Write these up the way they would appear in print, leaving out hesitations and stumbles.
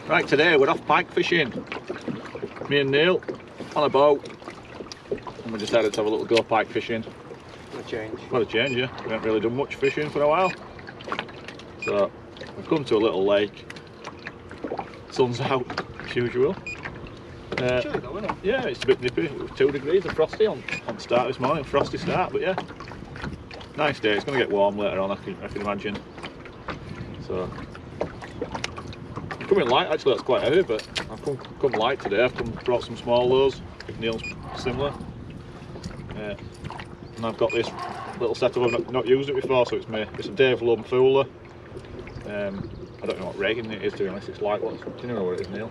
Right, today we're off pike fishing. Me and Neil on a boat, and we decided to have a little go pike fishing. What a change. What a change, yeah. We haven't really done much fishing for a while. So we've come to a little lake. Sun's out as usual. Chilly though, isn't it? Yeah, it's a bit nippy. It was 2 degrees and frosty on start this morning. Frosty start, but yeah. Nice day. It's going to get warm later on, I can imagine. So I'm coming light actually. That's quite heavy, but I've come light today. I've brought some small lures. If Neil's similar, and I've got this little setup. I've not used it before, so it's a Dave Lum Fooler. I don't know what rating it is, to be honest. It's like what? Do you know what it is, Neil?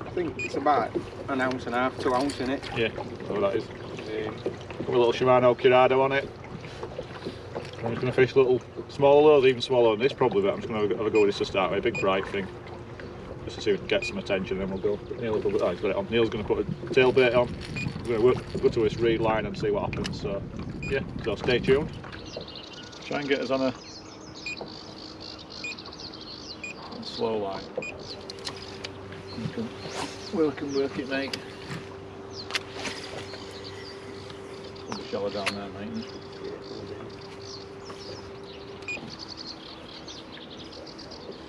I think it's about 1.5 ounces, 2 ounces in it. Yeah, that's what that is. Got a little Shimano Curado on it. I'm just going to fish little smaller lures, even smaller than this probably, but I'm just going to have a go with this to start with, a big bright thing. Just to see if we can get some attention, and then we'll go. Neil will he's got it on. Neil's going to put a tail bait on. We're going to go to this reed line and see what happens. So, yeah, so stay tuned. Try and get us on a slow line. We can work it, mate. Put the shallow down there, mate.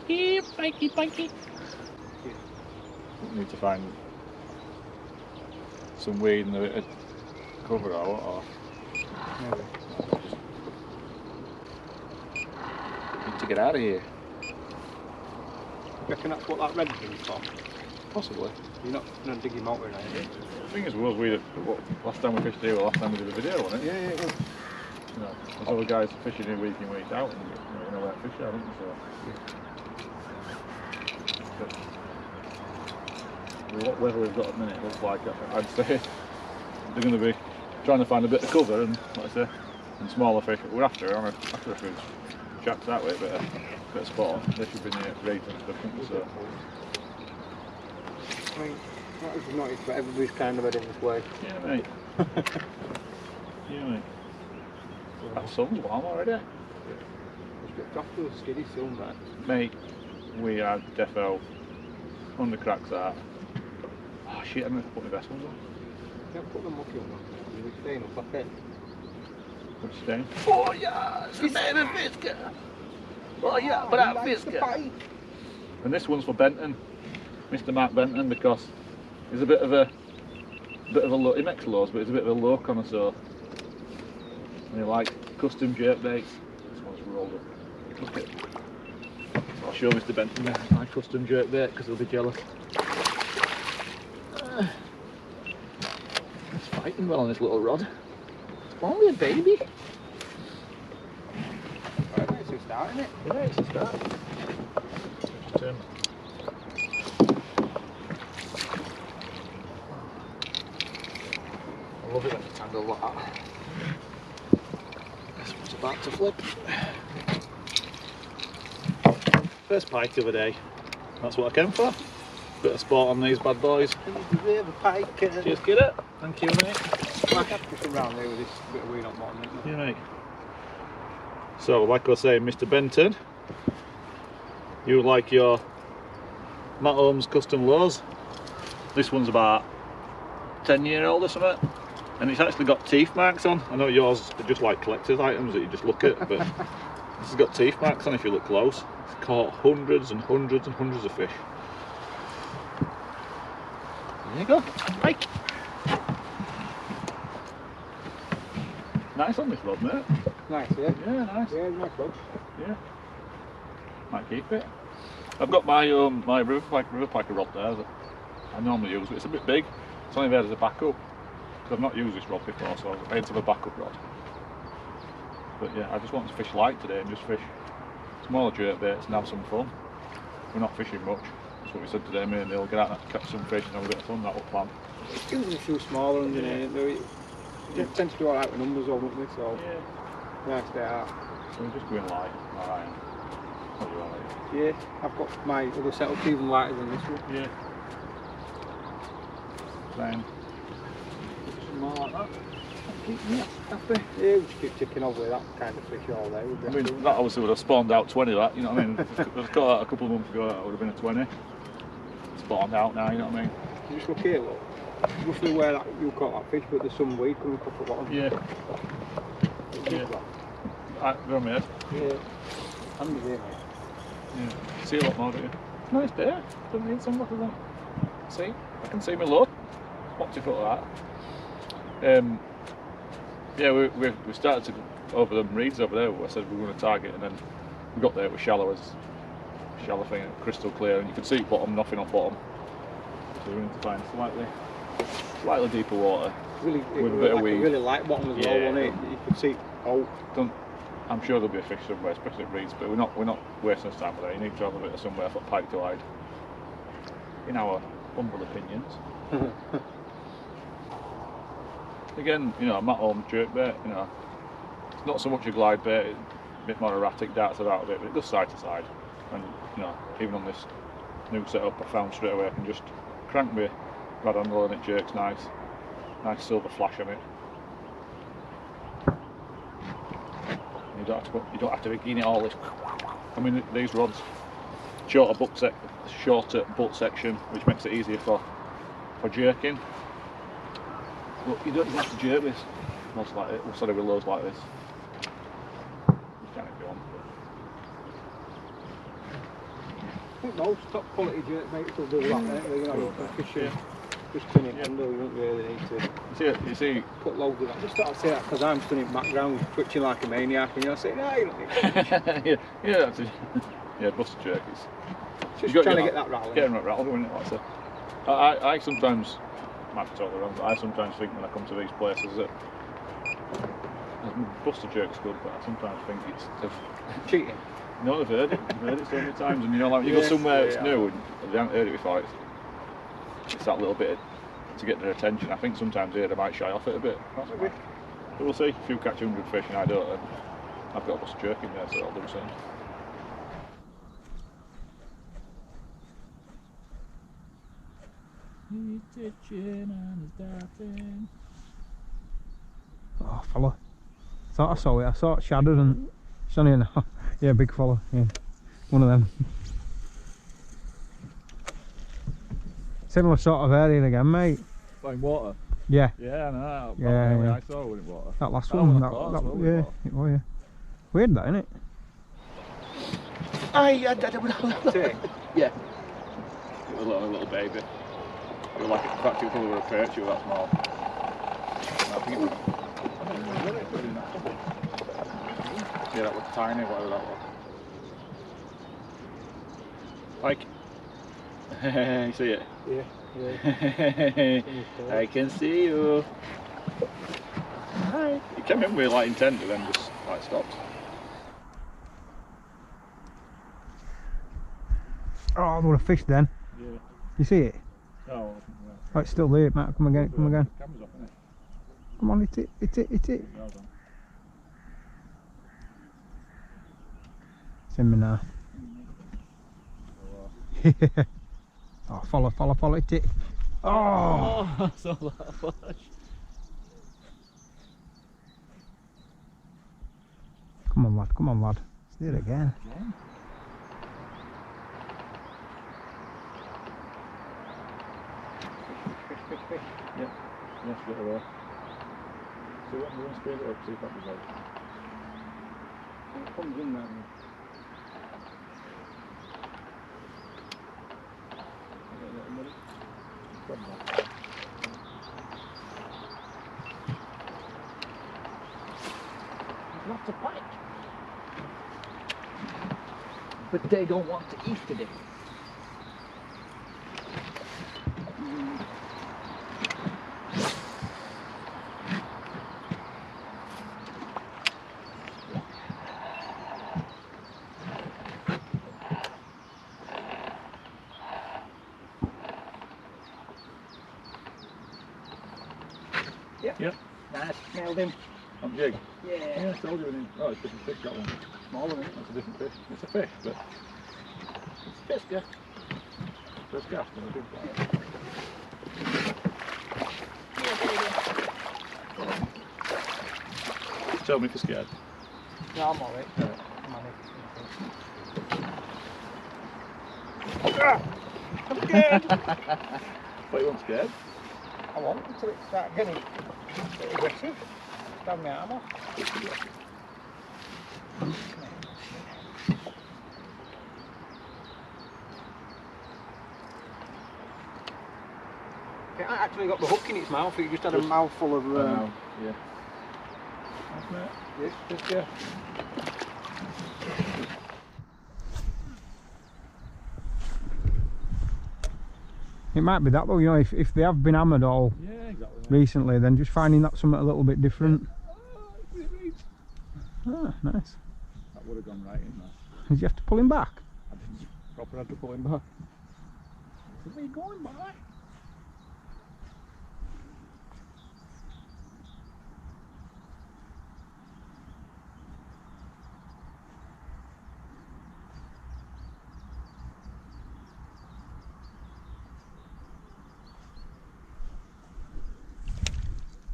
Here, Pikey, Pikey. Need to find some weed and a bit of cover out, or Maybe. need to get out of here. You reckon that's what that red thing's for? Possibly. You're not going to dig him out with anything? The thing is, last time we fished here, last time we did a video, wasn't it? Yeah, it was. You know, there's other guys fishing here week in, week out, and you know where to fish out, don't you? So, what weather we've got at the minute looks like, I'd say they're going to be trying to find a bit of cover and, like I say, and smaller fish. We're after a few jacks that way, a bit of spot. They should be near great and stuff, so. I mean, that was noticed, but everybody's kind of heading this way. Yeah, mate. Yeah, mate. That sun's warm already. It's got off to a skiddy soon, man. Mate, we are defo on the cracks out. Oh shit, I'm going to put my best ones on. Yeah, put them mucky on. You're staying up like that. What's staying? Oh yeah, it's a fisker. Oh yeah, but I'm fisker. And this one's for Benton, Mr. Mark Benton, because he's a bit of a low. He makes lows, but he's a bit of a low connoisseur. And he likes custom jerkbaits. This one's rolled up. Look at it. I'll show Mr. Benton my custom jerkbait because he'll be jealous. It's fighting well on this little rod. It's only a baby. Right, it's a start, isn't it? Yeah, it's a start. I love it when you tangle like that. This one's about to flip. First pike the other day. That's what I came for. Bit of sport on these bad boys. Riverpiker. Cheers, get it. Thank you, mate. I have to come round there with this bit of weed on bottom, isn't it? Yeah, mate. So, like I was saying, Mr. Benton, you like your Matt Holmes custom lures. This one's about 10-year-old or something, and it's actually got teeth marks on. I know yours are just like collector's items that you just look at, but this has got teeth marks on if you look close. It's caught hundreds and hundreds and hundreds of fish. There you go, Pike. Nice on this rod, mate. Nice, yeah? Yeah, nice. Yeah, nice rod. Yeah. Might keep it. I've got my my Riverpiker rod there that I normally use, but it's a bit big. It's only there as a backup. Because I've not used this rod before, so I had to have a backup rod. But yeah, I just want to fish light today and just fish smaller jerkbaits and have some fun. We're not fishing much. That's what we said today, me and Neil. Get out and catch some fish and have a bit of fun, that was plan. Give them a few smaller ones in it. They tend to do alright with numbers, don't they? So, yeah. Nice day out. So we're just going light. Alright. What do you want? Yeah, I've got my other setup even lighter than this one. Yeah. Same. Some more like that. keep me happy. Yeah, we just keep ticking over with that kind of fish all day. I mean, that obviously would have spawned out 20, that, you know what I mean? If I caught that a couple of months ago, that would have been a 20. Spawned out now, you know what I mean? You just look here, look. Roughly where that, you caught that fish, but there's some weed coming up at the bottom. Yeah. Yeah. Right, go on, mate. Yeah. Handy there, mate. Yeah. See a lot more, do you? Nice day. Doesn't need some, look at that. See? I can see my load. What's your foot of that? Yeah, we started to go over them reeds over there. I said we were going to target, and then we got there. It was shallow thing, crystal clear, and you could see bottom, nothing on bottom. So we need to find slightly deeper water Really, with a bit of weed. Really light bottom as well, wasn't it? You could see. Oh, I'm sure there'll be a fish somewhere, especially at reeds, but we're not wasting time with that. You need to have a bit of somewhere for pike to hide. In our humble opinions. Again, you know, I'm at home jerkbait, you know, it's not so much a glide bait, it's a bit more erratic, darts about a bit, but it does side to side. And, you know, even on this new setup I found straight away, I can just crank my rod handle and it jerks nice silver flash on it. You don't have to be getting it all this. I mean, these rods, shorter butt section, which makes it easier for jerking. But you don't have to jerk this most likely, sorry, with loads like this. You can if you want. I think most top quality jerkbaits will do that, you know, fishing. Just spinning handle, you don't really need to You see, put loads of that. I just thought I'd say that because I'm spinning background, twitching like a maniac, and you're saying, no, you don't need to. yeah, that's it. Yeah, busted jerk. Just trying to get that rattle. Get them rattled, isn't it? Like I. I sometimes, might be totally wrong, but I sometimes think when I come to these places that busted jerk's good, but I sometimes think it's cheating. No, I've heard it so many times, and you know, like you go somewhere it's new and they haven't heard it before. It's that little bit to get their attention. I think sometimes here they might shy off it a bit. But we'll see. If you catch 100 fish and I don't, then I've got a busted jerk in there, so I'll do the same. Oh, fella. Thought I saw it. I saw it shadowed and it's only an yeah, big fella. Yeah, one of them. Similar sort of area again, mate. Like water? Yeah. Yeah, no. Yeah. I saw it in water. That last one. Yeah. Yeah. Weird, that, isn't it? Yeah. It was a little baby. It was like, in fact, it was probably a perch, it was that small. I think it was. Yeah, that was tiny, whatever that was. Pike. You see it? Yeah. I can see you. Hi. He came in with like intent, but then just like stopped. Oh, there was a fish then. Yeah. You see it? Oh, Oh, it's still there, Matt. Come again, come again. Camera's off, isn't it? Come on, hit it, hit it, hit it. Well done. It's in me now. Oh, follow, hit it. Oh! I saw that flash. Come on, lad. Let's do it again. Yep. Yes, get away. So what, we're going to speed it up, see if that was out. It comes in there. Lots of pike. But they don't want to eat today. Yep. Nice, nailed him. On jig? Yeah. Yeah, I told you. Oh, it's a different fish, that one. Smaller, isn't it? That's a different fish. It's a fish, but it's a fish, yeah. First cast on a big one. tell me if you're scared. Yeah, I'm alright. Yeah. I'm on it. I'm scared! But you weren't scared? I won't until it starts getting a bit aggressive. Stab my arm off. It actually got the hook in its mouth, it just had a mouthful of... yeah. Nice, mate. Yes, just, yeah. It might be that though, you know, if they have been hammered all recently, then just finding that something a little bit different. Ah, nice. That would have gone right in there. Did you have to pull him back? I didn't proper had to pull him back. Where are you going, boy?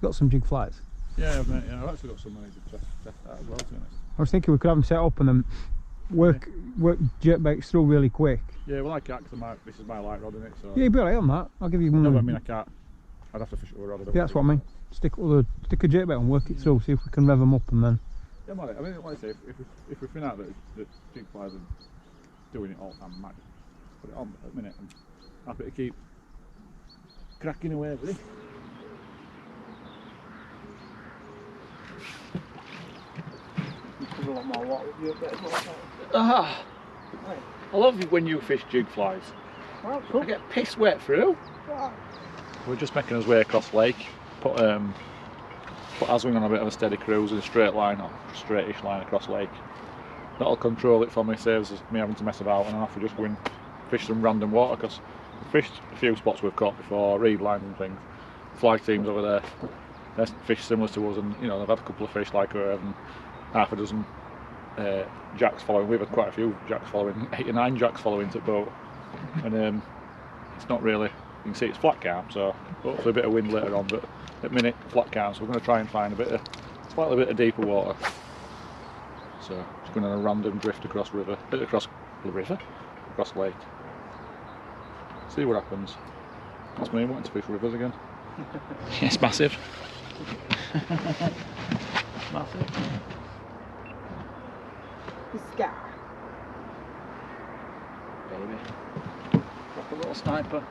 Got some jig flies. Yeah, I've actually got some money to test that as well, to be honest. I was thinking we could have them set up and then work jerkbaits through really quick. Yeah, well I can't because this is my light rod, isn't it? So. Yeah, you'd be alright on that. I'll give you one. No, but I mean I can't. I'd have to fish it with a rod. Yeah, that's what I mean. Stick a jerkbait and work it through, see if we can rev them up and then. Yeah, I mean, like I say, if we find out that jig flies are doing it all the time, I might put it on at the minute. I'm happy to keep cracking away with it. Ah, I love it when you fish jig flies. Well, cool. I get piss wet through. We're just making our way across lake. Put Aswing on a bit of a steady cruise in a straight line or straightish line across lake. That'll control it for me, saves me having to mess about, and I'll have to just go and fish some random water because I've fished a few spots we've caught before, reed lines and things. The fly teams over there, they're fish similar to us, and you know they've had a couple of fish like her and half a dozen jacks following. We've had quite a few jacks following, 8 or 9 jacks following to the boat, and it's not really. You can see it's flat calm, so hopefully a bit of wind later on, but at the minute flat calm, so we're going to try and find slightly bit of deeper water. So just going on a random drift across lake. See what happens. That's me wanting to fish rivers again. It's massive. Massive. The sky. Baby. Got a little sniper.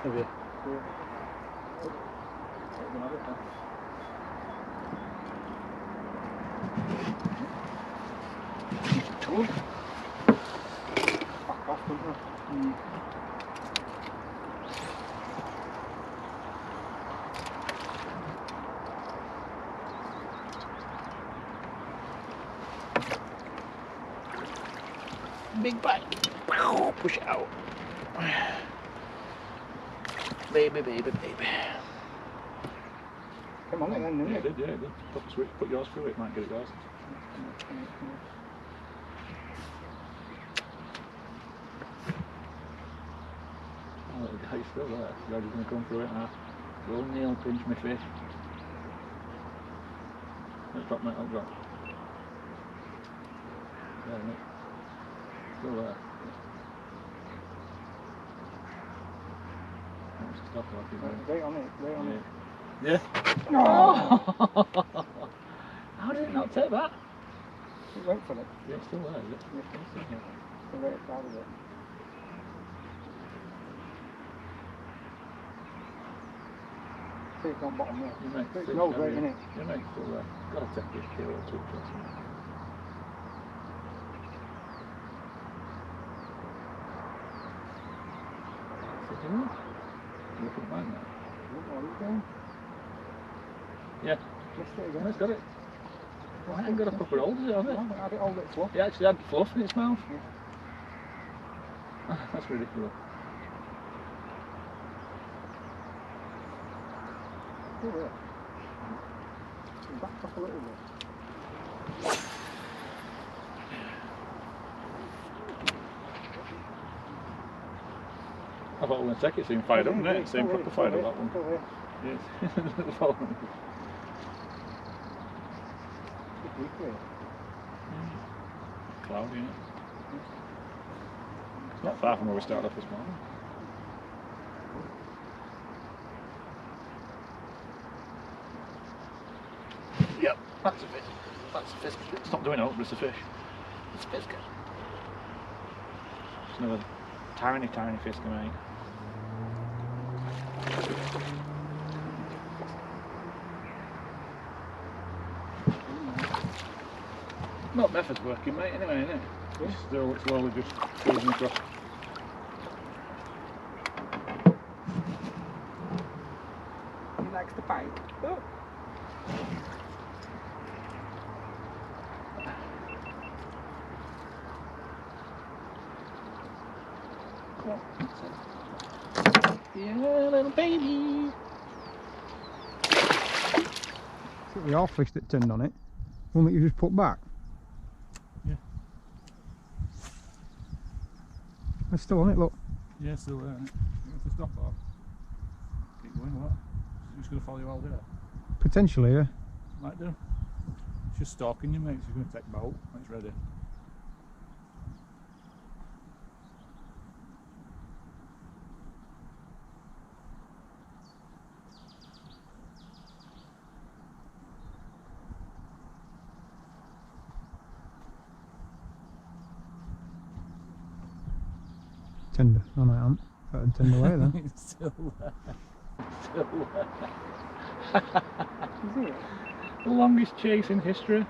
Have you? Yeah. Cool. Back off, don't we? Big bite. Push it out. Baby, baby, baby. Come on then, didn't Yeah, it? it did. Put the switch, put yours through it, might get it yours. Oh, the guy's still there. You're just going to come through it now. Go nail pinch my fish. Let's drop, mate, I'll drop. Yeah, mate. Still there. Stop like Right on it, right on it. Yeah. Oh! How did it not take that? It went for it. Yeah, it's still there, is it? Yeah, it's right out of it. See it's on bottom there. You make It's fish, no haven't great, you? innit? You make still there. Gotta take this kilo too, trust me. Look at mine now. What are you doing? Yeah. Missed it again. It's got it. I haven't got a proper hold, is it, on it? I had it all lit fluff. It actually had fluff in its mouth. Yeah. That's ridiculous. Oh, yeah. Backed off a little bit. I thought we were going to take it, seemed fired up, didn't it? It seemed proper fired up, that one. Yes. Cloudy, isn't it? It's not far from where we started off this morning. Yep, that's a fish. That's a fish. It's not doing it, but it's a fish. It's a fish. It's another tiny, tiny fish, mate. Not method's working, mate, anyway, isn't it? Yeah. It's still slowly just cruising across. He likes the pike. Oh. Yeah, little baby. See the old fish that turned on it? One that you just put back? Yeah. It's still on it, look. Yeah, still there, isn't it? You have to stop or keep going, what? It's just going to follow you all day? Potentially, yeah. Might do. It's just stalking you, mate. It's going to take bolt when it's ready. Tender. Oh no, I haven't. Better tender away then. It's still there. Still there. Is it? The longest chase in history.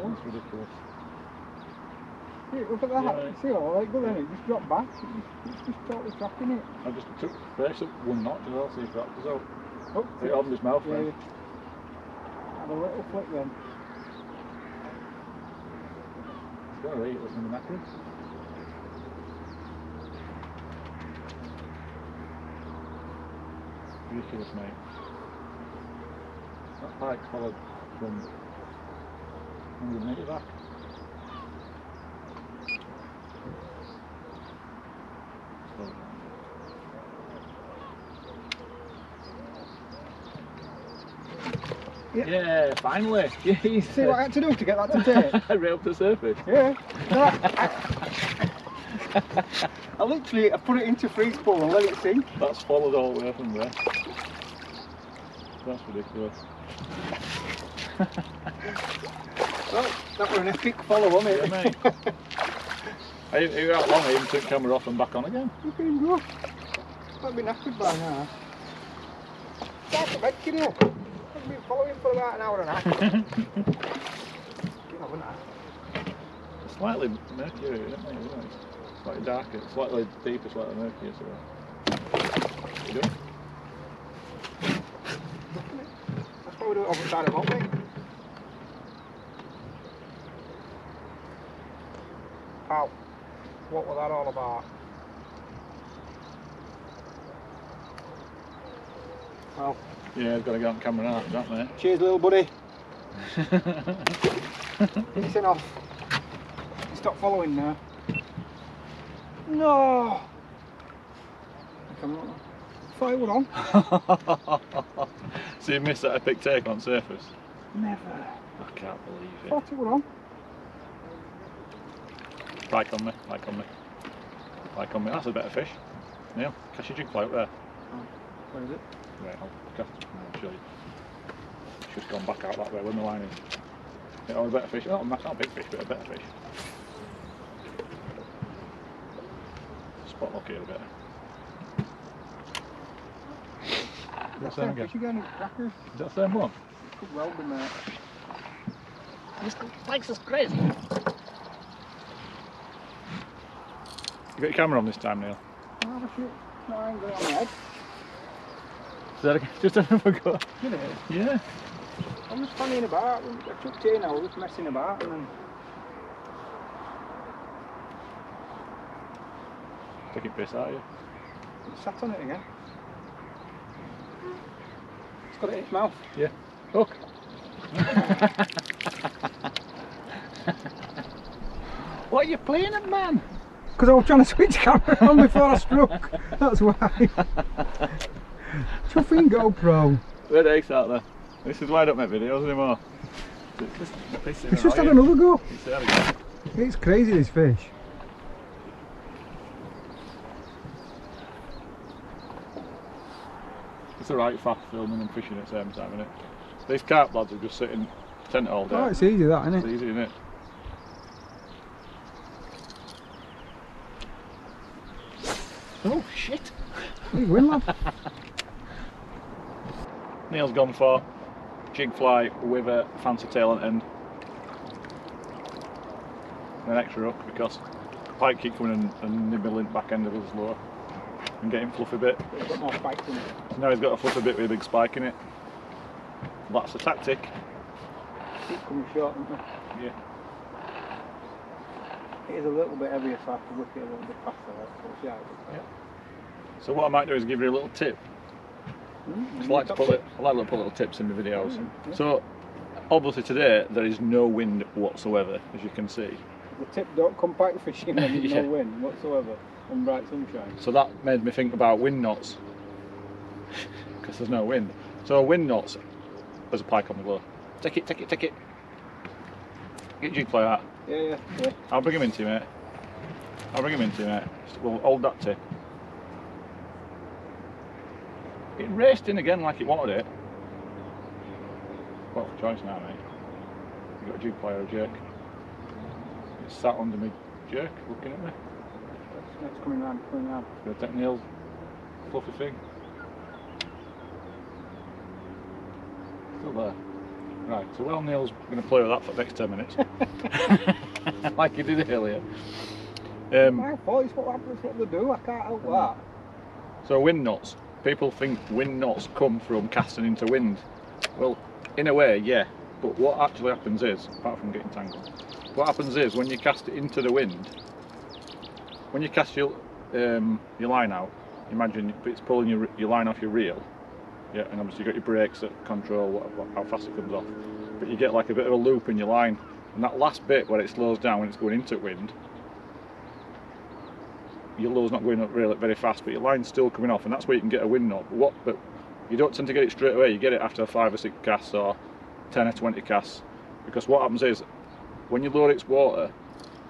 That's ridiculous. Yeah, look at that. Yeah. See all right, but then it just dropped back. It's just totally tracking it. I just took the fish up one notch as well, see if that was out. Oh, It opened his mouth yeah. then. Have a little flick then. It's going to eat what's in the mackerel. Ridiculous, mate. That pike's followed from 100 metres back. Yeah, finally. See what I had to do to get that to take? Right up to the surface. Yeah. No, I literally put it into freeze pool and let it sink. That's followed all the way from there. That's ridiculous. Well, that was an epic follow, wasn't it? Yeah, mate. You got long, I even took the camera off and back on again. You can go. I've been knackered by now. Start the bed, kiddo. I've been following for about an hour and a half. You haven't I? It's slightly murkier, isn't it? Slightly darker, slightly deeper, slightly murkier. So. You doing? That's why we do it over the side of boat, mate. Ow. What was that all about? Well. Yeah, I've got to get on camera now, don't mate? Cheers, little buddy. Pissing off. Stop following now. No! Come on. Thought it was on. So you missed that epic take on surface? Never. I can't believe it. Thought it was on. Pike on me, pike on me. Pike on me. That's a better fish. Neil, cast your jig fly up there. Where is it? Right, I'll cast it. I'll show you. It's just gone back out that way when the line is. Yeah, a better fish. Not a big fish, but a better fish. Spot look here a bit. What's that again? Is Is that the same one? Could well be, mate. This Pike's is crazy. You got your camera on this time, Neil? Oh, shit. No, I ain't got it on my head. Is that again? Just have a go. Did it? Yeah. I'm just fanning about. I took it in, I was just messing about and then... Taking piss out of you. It sat on it again. It's got it in its mouth. Yeah. Look. What are you playing at, man? Because I was trying to switch camera on before I struck. That's why. Chuffing GoPro. Where the eggs out there? This is why I don't make videos anymore. It's just had another go. It's there again. It's crazy, this fish. It's alright fast filming and fishing at the same time, isn't it? These carp lads are just sitting tent all day. Oh, it's easy that, isn't it? It's easy, isn't it? Oh shit! You win, lad. Neil's gone for jig fly with a fancy tail on end. And an extra hook because Pike keep coming and nibbling back end of his lure and getting fluffy bit. It's got more spikes in it. So now he's got a fluffy bit with a big spike in it. That's the tactic. Keep coming short, isn't it? Yeah. It is a little bit heavier, so I have to whip it a little bit faster. So it's Yeah. So what I might do is give you a little tip. I like to put little tips in my videos. Yeah. So obviously today there is no wind whatsoever, as you can see. The tip, don't come back fishing when there's Yeah. no wind whatsoever and bright sunshine. So that made me think about wind knots because there's no wind. So wind knots, there's a pike on the lure. Take it, take it, take it. Get your jig fly out. Yeah. I'll bring him into you, mate. I'll bring him into you, mate. We'll hold that tip. It raced in again like it wanted it. What for choice now, mate? You got a jig fly or a jerk? It's sat under me jerk, looking at me. It's coming round, coming round. Gonna take Neil's fluffy thing. Still there. Right, so while Neil's going to play with that for the next 10 minutes, like he did earlier. My fault, it's what happens, what they do, I can't help that. So wind knots. People think wind knots come from casting into wind. Well, in a way, yeah. But what actually happens is, apart from getting tangled, what happens is when you cast it into the wind, when you cast your line out, imagine it's pulling your line off your reel. Yeah, and obviously you've got your brakes that control how fast it comes off. But you get like a bit of a loop in your line, and that last bit where it slows down when it's going into wind, your lure's not going up really very fast, but your line's still coming off, and that's where you can get a wind knot. But you don't tend to get it straight away. You get it after 5 or 6 casts or 10 or 20 casts, because what happens is when you lure its water,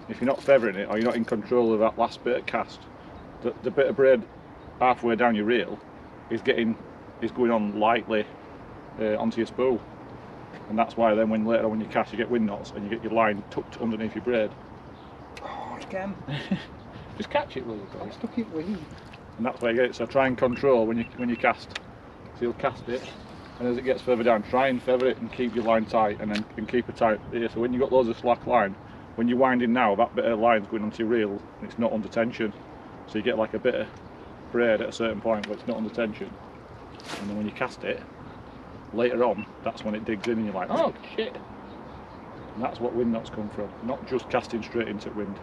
if you're not feathering it or you're not in control of that last bit of cast, the bit of braid halfway down your reel is going on lightly onto your spool, and that's why then later on when you cast you get wind knots and you get your line tucked underneath your braid. Oh, again. Just catch it, will you? I'm stuck in wind. And that's why you get it. So try and control when you cast. So you'll cast it, and as it gets further down, try and feather it and keep your line tight, and keep it tight here. So when you've got loads of slack line, when you're winding now, that bit of line's going onto your reel and it's not under tension. So you get like a bit of braid at a certain point where it's not under tension. And then when you cast it, later on, that's when it digs in and you're like, oh shit. And that's what wind knots come from, not just casting straight into wind.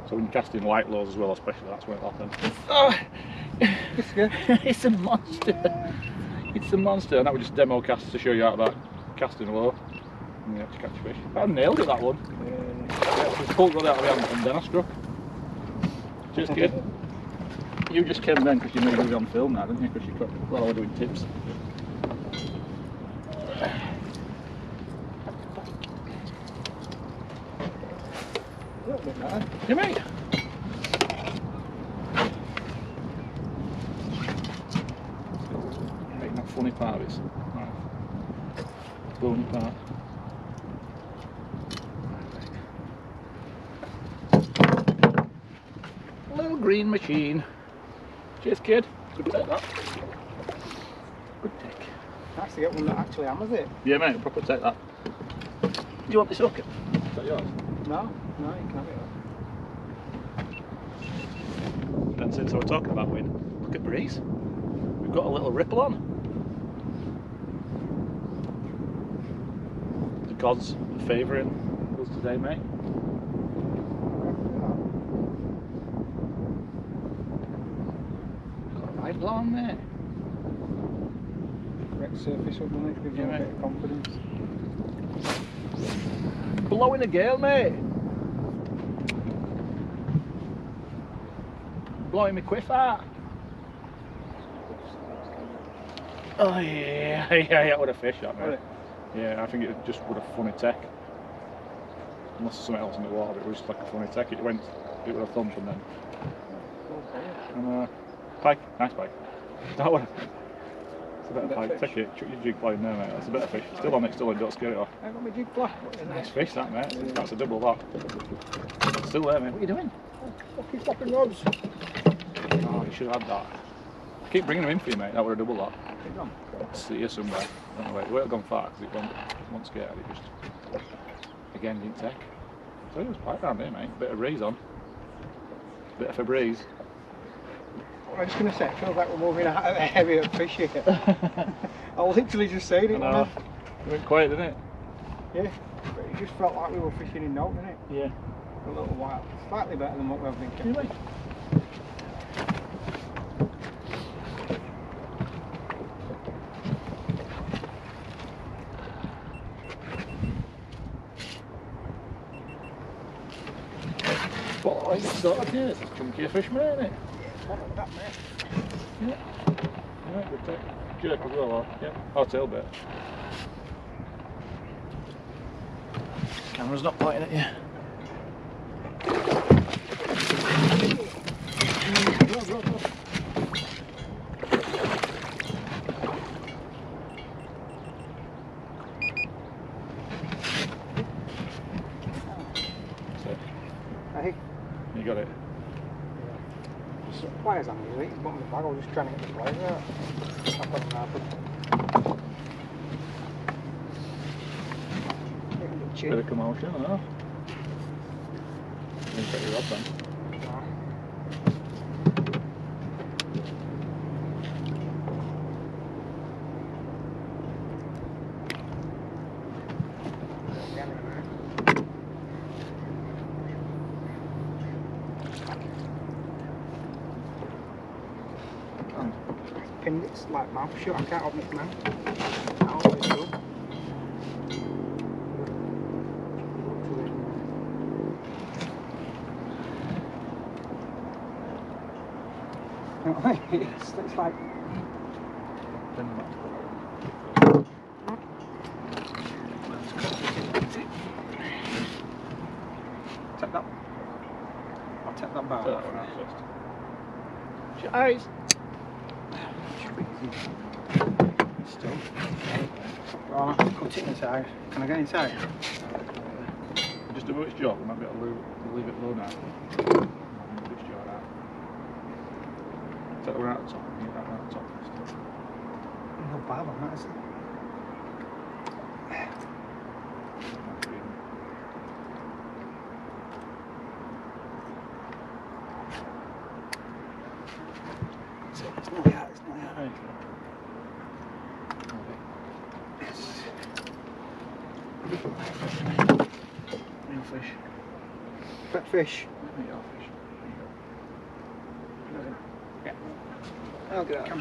So when you're casting light lows as well, especially, that's when it happens. Oh, it's a monster. It's a monster. And that was just demo cast to show you how about casting low. And you have to catch fish. I nailed it, that one. Yeah, the pulled right out of the hand and then I struck. Cheers, kid. You just came then because you knew you were on film now, didn't you? Because you got while I was doing tips. A little bit better. Yeah, mate. Making that funny part of it. Right. Bony part. Little green machine. Cheers, kid. Good take that. Good take. Nice to get one that actually hammers it. Yeah, mate. Proper take that. Do you want this hook? Is that yours? No, you can have it. And since I was talking about wind, look at breeze. We've got a little ripple on. The gods are favouring us today, mate. Got a right blow on there. Wet surface up on it, gives you a bit of confidence. Blowing a gale, mate. Blowing me quiff out. Oh yeah, yeah, what a fish that, mate. Yeah, I think it just would have funny tech. Unless there's something else in the water, it was just like a funny tech. It would have thumped and then. And pike, nice pike. That one. It's a better pike. Take it, chuck your jig fly in there, mate. That's a better fish. Still on it, don't scare it off. I got my jig fly. Nice fish, that, mate. That's a double that. Still there, mate. What are you doing? Fucking flopping rods. Oh, you should have had that. I keep bringing them in for you, mate. That would have double that. It's here somewhere. I don't know where. It would have gone far because it won't scare. It just again didn't take. So it was quite down there, mate. Bit of breeze on. Bit of a breeze. I was just going to say, it feels like we're moving out of a heavier fish here. I was literally just saying it. I know. It went quiet, didn't it? Yeah, but it just felt like we were fishing in note, didn't it? Yeah. For a little while. Slightly better than what we've been catching. Really? But it's started here. It's a chunkier fish, mate, isn't it? Not like that, mate. Yeah. Yeah, good take. Jerk as well, or, yeah. Oh, tail bit. Camera's not pointing at you. Hey. You got it. Pliers on me, he's bottom of the bag. I was just trying to get the pliers out. I've got them now, Bit of commotion, I know. Didn't take your rod then. It's like mouth shut, I can't open it now. I always do. It's like take that. I'll take that bar off now. Shut your eyes. Still. Well, I'll have to cut it inside. Can I get inside? Just above its jaw, we might be able to leave it low now. Its jaw out. Take the one out the top, and get that one out the top first. No bad on that, is it? It's not yet, it's not yet. Real fish. Fat fish. Real fish. Yeah. I'll get that.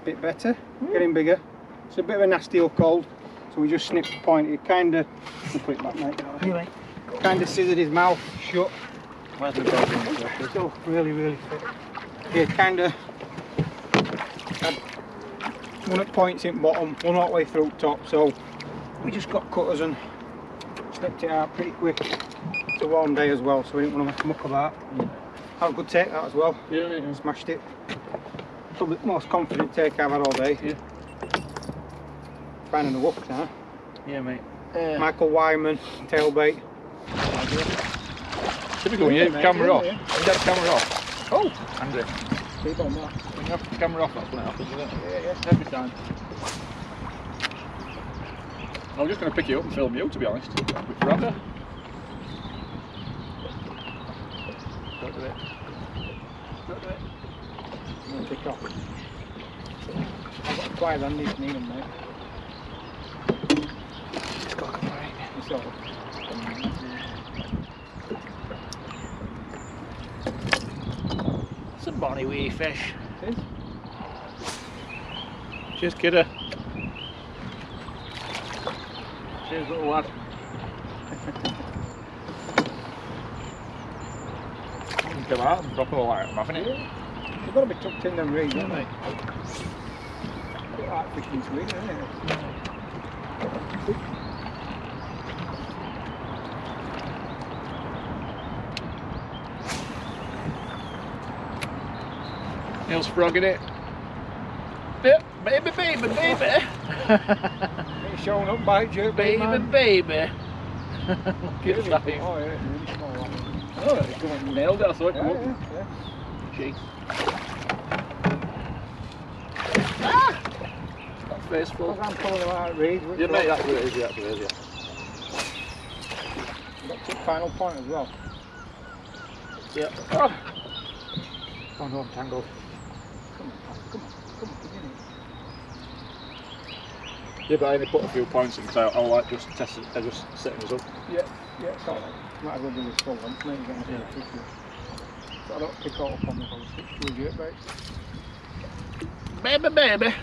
Bit better, getting bigger. It's a bit of a nasty hook hold, so we just snipped the point. It kind of, put it back, mate. Anyway, kind of scissored his mouth shut. where's the dog in the It's still really, really fit. Yeah, kind of. One at points in bottom, one all the way through top. So we just got cutters and snipped it out pretty quick. It's a warm day as well, so we didn't want to muck about. Yeah. Had a good take that as well. Yeah. Smashed it. Probably the most confident take I've had all day. Yeah. Finding the hook now. Yeah, mate. Michael Wyman, tailbait. Typical, when you have the camera off. Yeah. When you have the camera off. Oh! Andy. Keep on that. When you have the camera off, that's when it happens, isn't it? Yeah. Every time. I was just going to pick you up and film you, to be honest. With Brother. Don't do it. Stop. I've got pliers handy if you need them, mate. It's got a right. It's all. It's a bonny wee fish. It is. Cheers, kidder. Cheers, little lad. Come out and proper like them, haven't it? They've got to be tucked in them reeds, haven't they? Right. A bit like fishing Sweden, isn't it? Neil's frogging it. Yep, baby, baby, baby. It's showing up by jerk bait, Baby, man. baby. Get Really? that. Oh, yeah, it's really small one. Oh, it's going nailed it, I saw it come Yeah, up. yeah. Jeez. Ah! That face full. I'm pulling them out of reeds. Yeah, mate, that's what it is, yeah, that's what it is, yeah. We've got to final point as well. Yeah. Oh, oh no, I'm tangled. Come on, come on, come on, begin it. Yeah, but I only put a few points in because I like just testing, just setting us up. Yeah, it's alright. Might as well do this full once, mate. You're getting a bit tricky. So I don't pick all up on me if I switch to a jerkbait. Baby, baby.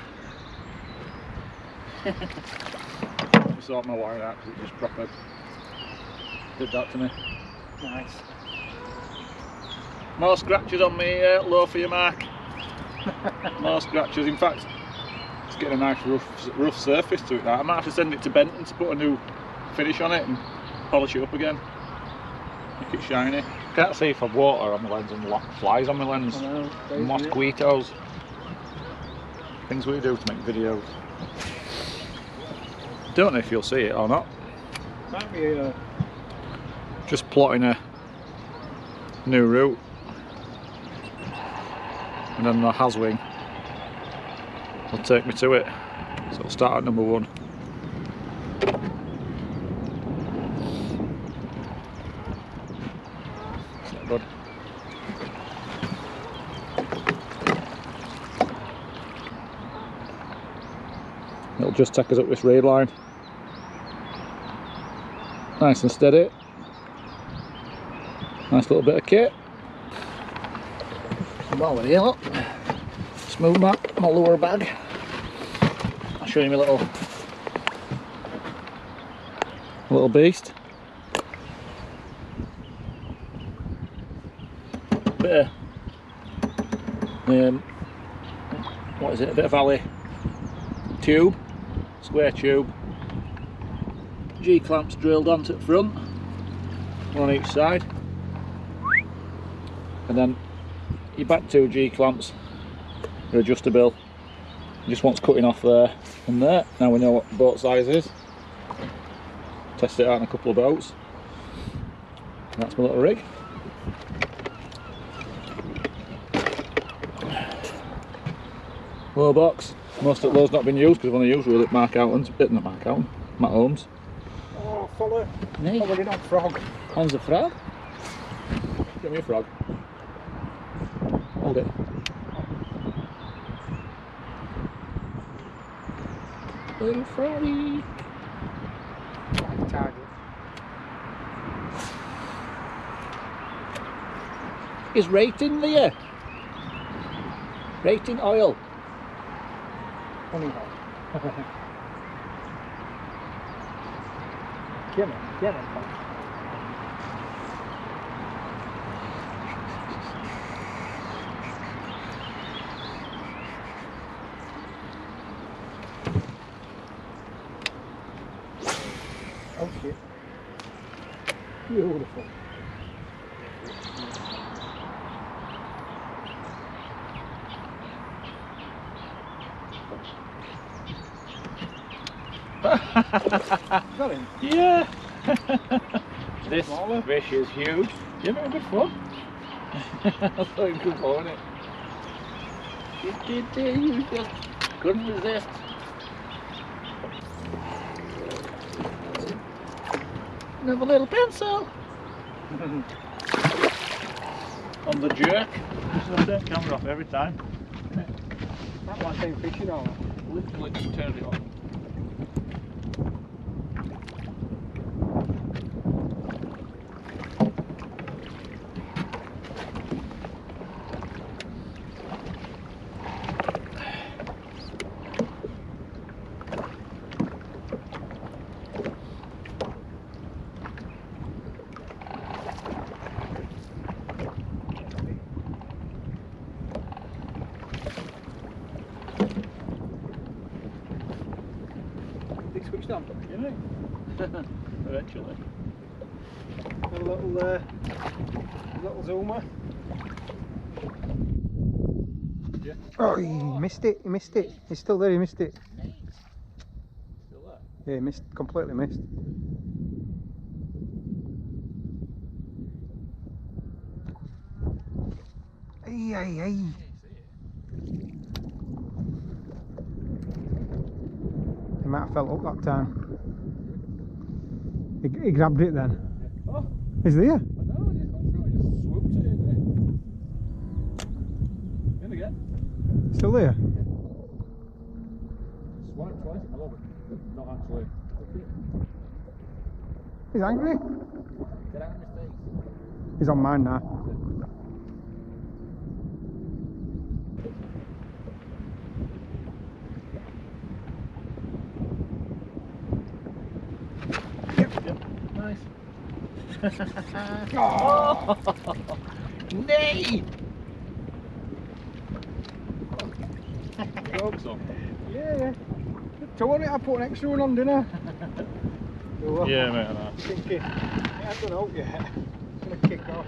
Sort my wire out because it just proper did that to me. Nice. More scratches on me low for you, Mark. More scratches. In fact, it's getting a nice rough surface to it now. I might have to send it to Benton to put a new finish on it and polish it up again. Make it shiny. Can't see if I've water on my lens and flies on my lens. I know, crazy, Mosquitoes. Things we do to make videos. Don't know if you'll see it or not. Might be Just plotting a new route. And then the Haswing will take me to it. So I'll start at number 1. It's not good. It'll just take us up this raid line. Nice and steady. Nice little bit of kit. While we're here, look. Smooth my lure bag. I'll show you my little beast. Bit of what is it? A bit of valley tube, square tube. G clamps drilled onto the front, one on each side, and then your back 2 G clamps are adjustable. Just wants cutting off there and there. Now we know what boat size is. Test it out in a couple of boats. And that's my little rig. Low box. Most of those not been used because I've only used really Matt Holmes. oh, follow. Nee, Followed it on frog. Hans a frog. Give me a frog. Hold it. Little froggy. Target. Is rating there? Rating oil. Funny hole. Come on. Oh shit. Beautiful. Got him. Yeah. This Smaller. fish is huge. You're having good fun. I thought you could go on it. You just couldn't resist. Another little pencil. On the jerk. So I turn camera off every time. That's like saying fishing all that. Literally just turned it on. They switched on. Yeah. Eventually. A little zoomer. Yeah. Oh, he missed it. He missed it. He's still there. He missed it. Still there? Yeah, he missed. Completely missed. Hey, hey, hey. He might have felt up that time. He grabbed it then. Oh, Is there? I know, he just got through, he just swooped it in, didn't he? In again. Still there? Swipe twice, I love it. Not actually. He's angry. Get out of my face. He's on mine now. Nice. Oh! Nay! Hope so. Yeah. So what did I put an extra one on, didn't I? Yeah, mate, I know. Thinking, I haven't done out yet. It's going to kick off.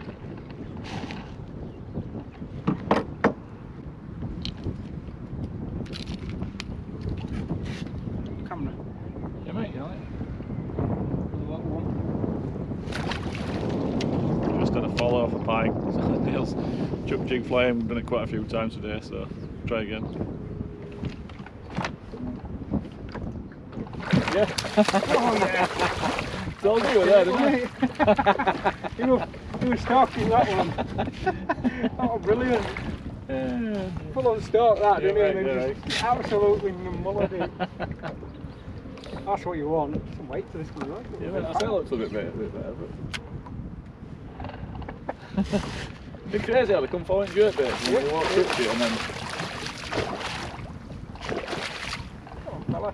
Camera. Yeah, mate, you know it. The little one. Just done a follow for Pike. So Neil's chuck jig flame, done it quite a few times today, so try again. Yeah. Oh yeah. Told you were there, didn't I? He was stalking that one. Oh, brilliant. Full on stalk that, didn't he? Right, And then yeah, just absolutely mullered it. That's what you want. Some weight to this one, right? Yeah, mate, I say it looks a bit better, but... It's crazy how they come following jerkbaits and they won't touch it and then... Oh, fella.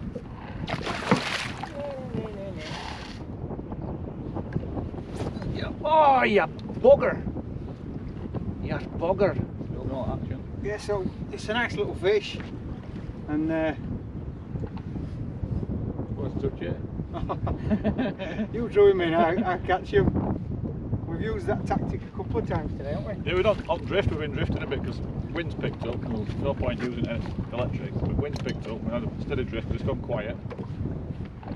Oh, you bugger! You bugger! Still no action. Yeah, so it's a nice little fish. And Wants to touch it. you drew him in, I catch him. We've used that tactic a couple of times today, haven't we? Yeah, we're not on drift, we've been drifting a bit because wind's picked up. Well, there's no point using electric, but wind's picked up. Instead of drift, it's gone quiet.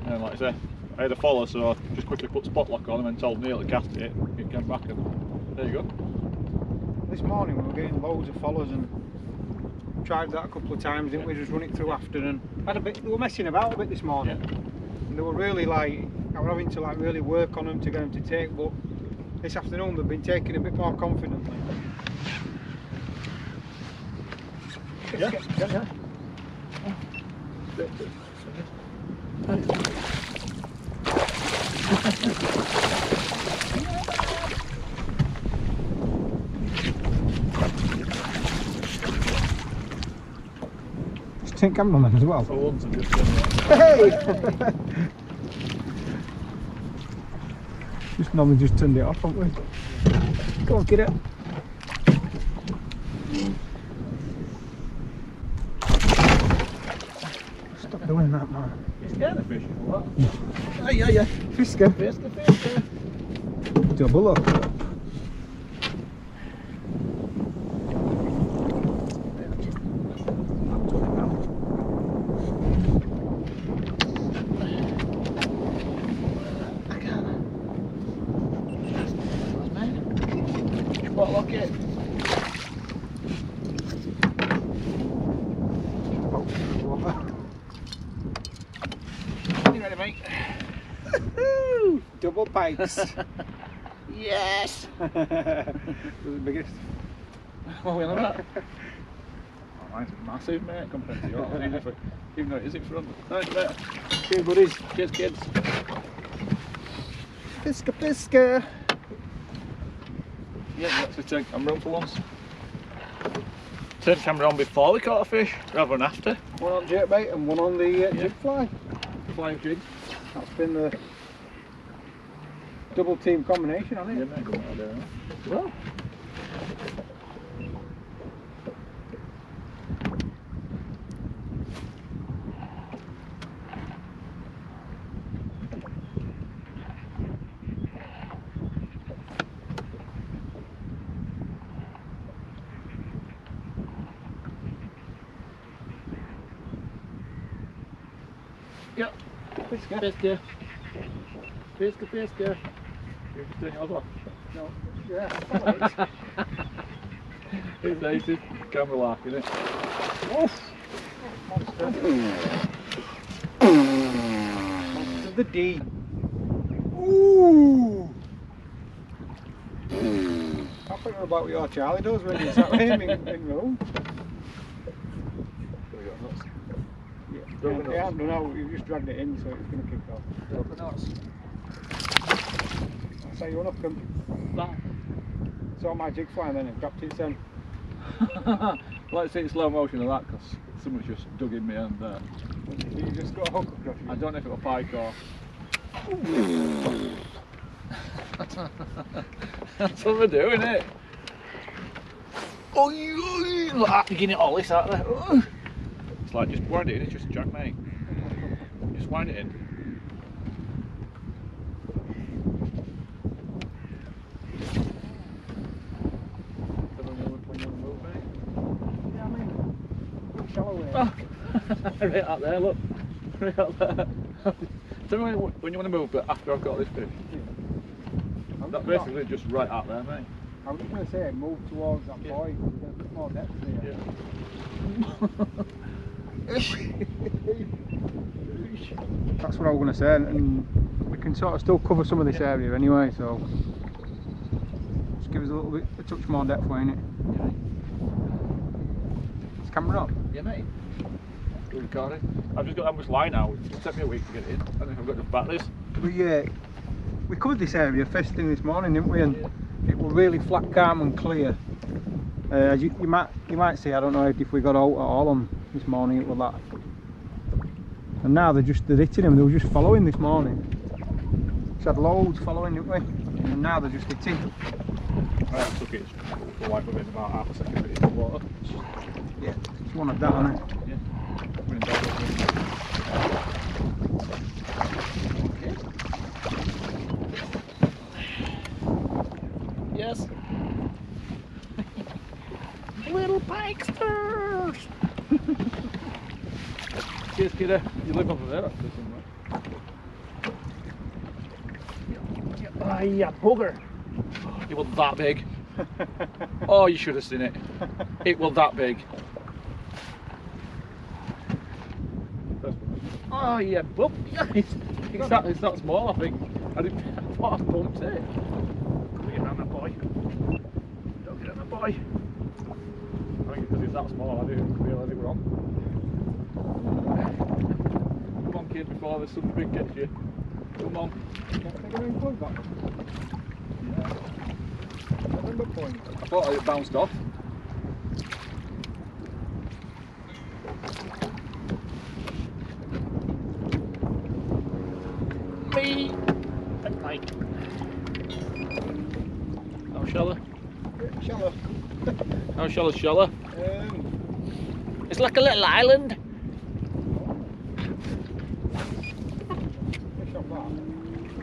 And like I say, I had a follow, so I just quickly put spot lock on him and told Neil to cast it. It came back and there you go. This morning we were getting loads of follows and tried that a couple of times, didn't we? Just run it through after and had a bit. They were messing about a bit this morning. Yeah. And they were really like, I was having to like really work on them to get them to take, but this afternoon they've been taking a bit more confidently. Yeah. Just take cameraman as well. For once, I'm just doing Hey! Just normally just turned it off, haven't we? Go on, get it. Stop doing that, man. You're scared of fishing, what? Yeah. Fisker. Fisker. Double up. What, look it? You ready, mate? Double pikes. Yes! The biggest. What are we on about? Mine's massive, mate, compared to yours. Even though it is in front. Thanks, mate. Cheers, buddies. Cheers, kids. Pisca, pisca. Yeah, you actually turn camera on for once. Turn camera on before we caught a fish, rather than after. One on jerkbait and one on the jig fly. Flying jig. That's been the double team combination, hasn't Yeah, it? mate, good idea. Well. Yeah. Pisca. Pisca. Pisca, pisca. You're just doing yours off. No. Yeah. It's nice, it's camera lark, isn't it? Oof. Monster. Monster the D. Ooh. I think about what your Charlie does when he's sat with him in room. Yeah, no, you've just dragged it in, so it's going to kick off. That's how you unhook them. Saw my jig fly then and dropped it then. Let's see it slow motion of that, because someone's just dug in me and You just got a hook across you. I don't know if it was Pike or... That's what we're doing, innit? Oh, look at you getting it all this out there. It's like, just wind it in, it's just a jack, mate. Just wind it in. Yeah, I mean, shallow way. Oh. Right out there, look. Right out there. Tell me when you want to move, but after I've got this fish. That's basically just right out there, mate. I was just going to say, move towards that point. There's a bit more depth there. That's what I was going to say, and we can sort of still cover some of this area anyway, so just give us a little bit, a touch more depth, won't it? Yeah. Is camera up? Yeah, mate. Still recording. I've just got that much line out. It'll take me a week to get it in. I don't think I've got enough batteries. We covered this area first thing this morning, didn't we? And it was really flat, calm and clear. You might see, I don't know if we got out at all on this morning, it was that. And now they're hitting them, they were just following this morning. Just had loads following, didn't we? And now they're just hitting. I took it for like within about half a second of it in the water. Yeah, it's one of that, isn't it? Yeah. Okay. Yes. Little pikesters! Cheers, kiddo. You live over there actually somewhere. Ah, yeah, bugger! It was that big. Oh, you should have seen it. It was that big. Oh, yeah, bub. It's not small, I think. I thought I bumped it. Come here, man, boy. Don't get on the boy. I think because it's that small, I didn't realise it were on. Come on, kid, before there's something big gets you. Come on. I thought it bounced off. Me and Pike. How shallow? Shallow. How shallow's shallow? It's like a little island. Fish off that.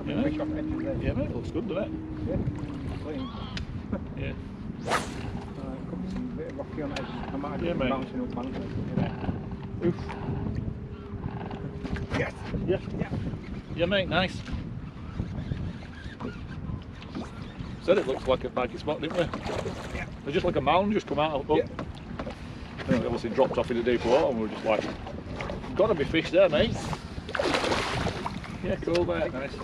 Yeah. Fish off edges there. Yeah, mate, looks good, doesn't it? Yeah. Clean. Yeah. Comes a bit of rocky on the edge. I might have Yeah, mate. bouncing up management. Yeah. Oof. Yes. Yeah. Yeah, mate, nice. Said it looks like a pikey spot, didn't we? Yeah. They're just like a mound just come out of Yeah. And it obviously dropped off in the deep water and we were just like, gotta be fish there, mate. Yeah, cool, mate, nice.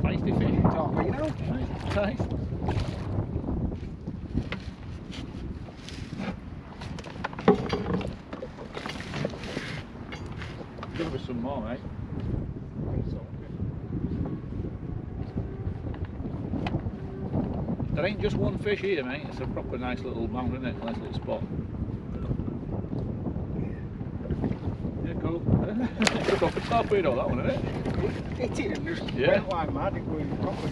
Feisty fish. Talk, you know. Nice. There's be some more, mate. There ain't just one fish here, mate. It's a proper nice little mound, isn't it? Nice little spot. Yeah, cool. Took off the top, you know that one, isn't it? Hit it and just Yeah. went like mad. It was proper.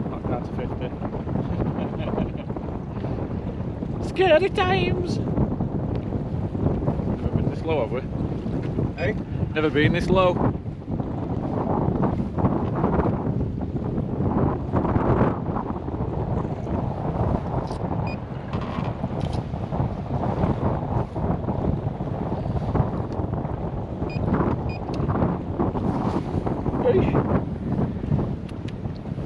Back down to 50. Scary times! Never been this low, have we? Hey? Never been this low.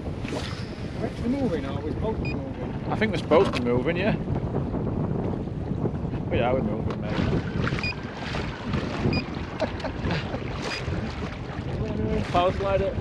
We're moving, are we? Supposed to be moving. I think we're supposed to be moving, yeah. But yeah, we're moving, mate. Power slide it.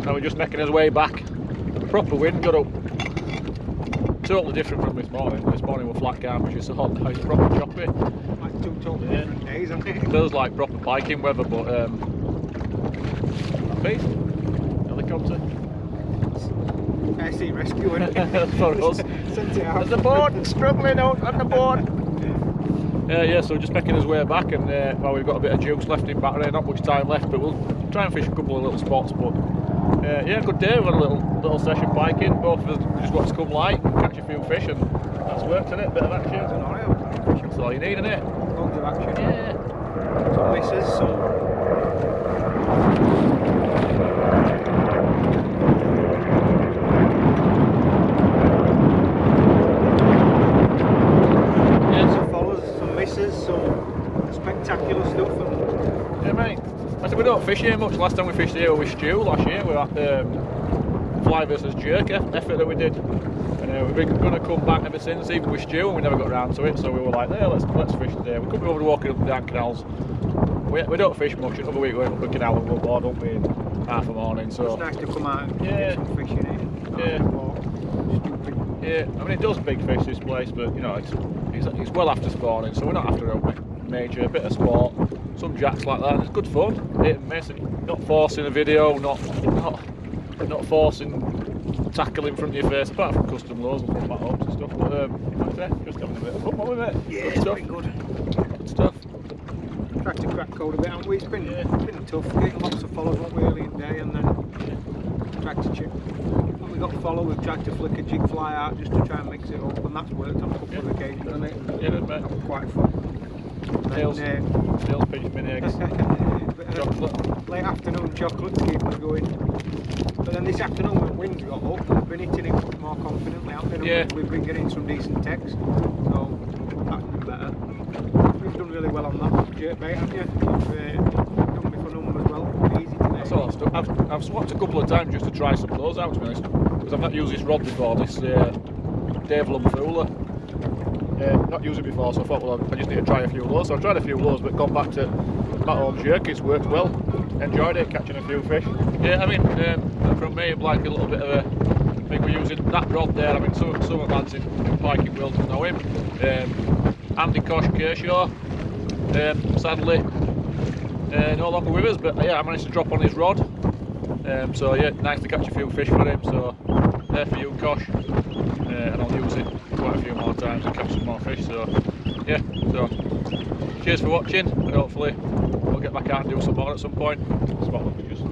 Now we're just making his way back. Proper wind got up. Totally different from this morning. This morning we're flat calm, which is so hot. Now it's proper choppy. Like two totally different days, aren't it? Feels like proper piking weather, but that beast, helicopter. I see rescue, isn't it? For us. Sent it out. There's a boat struggling out on the board. Yeah, so just making his way back, and well, we've got a bit of juice left in battery, not much time left, but we'll try and fish a couple of little spots. But yeah, good day. We've had a little session piking. Both of us just got to come light and catch a few fish, and that's worked, isn't it? Bit of action. That's all you need, isn't it? Loads of action. Yeah. Some misses, some. Some follows, some misses, some spectacular stuff. And Yeah, mate. I said we don't fish here much. Last time we fished here with Stu last year. We were at fly versus jerk effort that we did, and we've been going to come back ever since, even with Stu, and we never got around to it. So we were like, yeah, let's fish today. We could be over walking up and down canals. We don't fish much. Another week we went up the canal and we'll board, don't we, in half a morning. So it's nice to come out and Yeah. get some fishing in. Yeah. Stupid. yeah, I mean it does big fish this place, but you know it's well after spawning, so we're not after a major bit of sport. Some jacks like that, and it's good fun. Hit and miss, and not forcing a video, not forcing tackle in front of your face, apart from custom lows and from back ups and stuff. But like I say, just having a bit of fun, wasn't it? Yeah, Good it's stuff. been good. Good stuff. Tried to crack code a bit, haven't we? It's been tough, getting lots of follows one way early in the day, and then tried to chip. When we got follow, we've tried to flick a jig fly out just to try and mix it up, and that's worked on a couple of occasions, hasn't it? Yeah, it is, mate. That was quite fun. Tails, And, pinch mini eggs, chocolate. late afternoon chocolate to keep us going. But then this afternoon when winds got up, we've been hitting it more confidently, haven't we? Yeah. We've been getting some decent techs, so that's been better. You've done really well on that jerkbait, haven't you? You've done me for numbers well, easy to That's all that stuff. I've swapped a couple of times just to try some of those out, to be honest, because I've not used this rod before, this Dave Lumfooler. Not used it before, so I thought, well, I just need to try a few of those. So I tried a few of those, but gone back to Matt Holmes jerk. It's worked well. Enjoyed it, catching a few fish. Yeah, I mean, from me, like a little bit of a thing. We're using that rod there. I mean, some lads in Pike in Wilton know him. Andy Kosh Kershaw, sadly, no longer with us, but yeah, I managed to drop on his rod. So yeah, nice to catch a few fish for him. So there for you, Kosh, and I'll use it quite a few more times and catch some more fish. So yeah, so cheers for watching, and hopefully we'll get back out and do some more at some point. Spot looks just